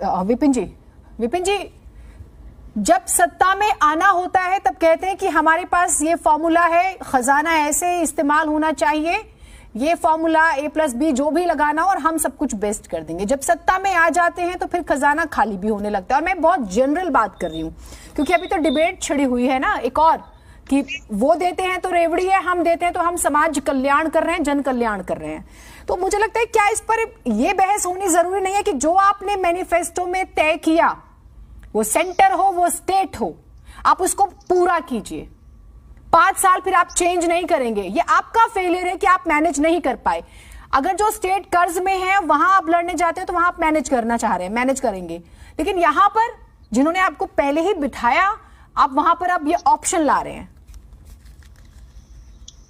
विपिन जी, जब सत्ता में आना होता है तब कहते हैं कि हमारे पास ये फॉर्मूला है, खजाना ऐसे इस्तेमाल होना चाहिए, ये फॉर्मूला A+B जो भी लगाना और हम सब कुछ बेस्ट कर देंगे। जब सत्ता में आ जाते हैं तो फिर खजाना खाली भी होने लगता है। और मैं बहुत जनरल बात कर रही हूँ क्योंकि अभी तो डिबेट छिड़ी हुई है ना एक और, कि वो देते हैं तो रेवड़ी है, हम देते हैं तो हम समाज कल्याण कर रहे हैं, जन कल्याण कर रहे हैं। तो मुझे लगता है क्या इस पर यह बहस होनी जरूरी नहीं है कि जो आपने मैनिफेस्टो में तय किया, वो सेंटर हो वो स्टेट हो, आप उसको पूरा कीजिए। 5 साल फिर आप चेंज नहीं करेंगे, ये आपका फेलियर है कि आप मैनेज नहीं कर पाए। अगर जो स्टेट कर्ज में है वहां आप लड़ने जाते हैं तो वहां आप मैनेज करना चाह रहे हैं, मैनेज करेंगे, लेकिन यहां पर जिन्होंने आपको पहले ही बिठाया, आप वहां पर अब ये ऑप्शन ला रहे हैं।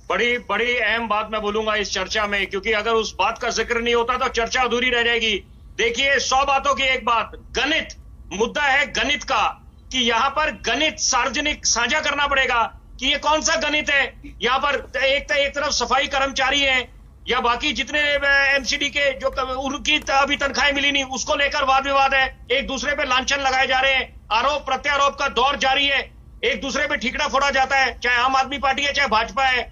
बड़ी अहम बात मैं बोलूंगा इस चर्चा में, क्योंकि अगर उस बात का जिक्र नहीं होता तो चर्चा अधूरी रह जाएगी। देखिए, 100 बातों की एक बात, गणित मुद्दा है गणित का, कि यहां पर गणित सार्वजनिक साझा करना पड़ेगा कि ये कौन सा गणित है। यहां पर एक तरफ सफाई कर्मचारी हैं या बाकी जितने एमसीडी के जो उनकी अभी तनख्वाहें मिली नहीं, उसको लेकर वाद विवाद है, एक दूसरे पे लांछन लगाए जा रहे हैं, आरोप प्रत्यारोप का दौर जारी है, एक दूसरे पे ठीकरा फोड़ा जाता है, चाहे आम आदमी पार्टी है चाहे भाजपा है।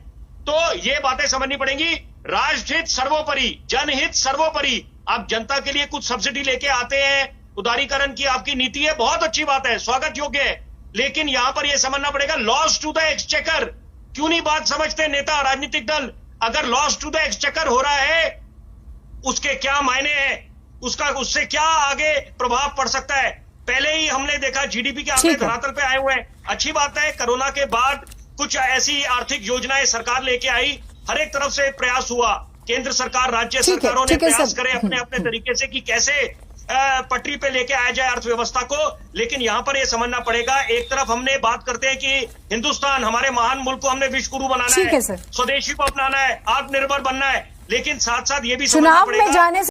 तो ये बातें समझनी पड़ेंगी। राष्ट्रहित सर्वोपरि, जनहित सर्वोपरि। आप जनता के लिए कुछ सब्सिडी लेके आते हैं, उदारीकरण की आपकी नीति है, बहुत अच्छी बात है, स्वागत योग्य है, लेकिन यहां पर यह समझना पड़ेगा लॉस टू द एक्सचेकर। क्यों नहीं बात समझते नेता, राजनीतिक दल? अगर लॉस टू द एक्सचेकर हो रहा है, उसके क्या मायने हैं, उससे क्या आगे प्रभाव पड़ सकता है? पहले ही हमने देखा जीडीपी के आंकड़े धरातल पे आए हुए हैं। अच्छी बात है, कोरोना के बाद कुछ ऐसी आर्थिक योजनाएं सरकार लेके आई, हर एक तरफ से प्रयास हुआ, केंद्र सरकार, राज्य सरकारों ने प्रयास करे अपने अपने तरीके से कि कैसे पटरी पे लेके आया जाए अर्थव्यवस्था को। लेकिन यहां पर यह समझना पड़ेगा, एक तरफ हमने बात करते हैं कि हिंदुस्तान, हमारे महान मुल्क को हमने विश्व गुरु बनाना है, स्वदेशी को अपनाना है, आत्मनिर्भर बनना है, लेकिन साथ साथ ये भी समझना पड़ेगा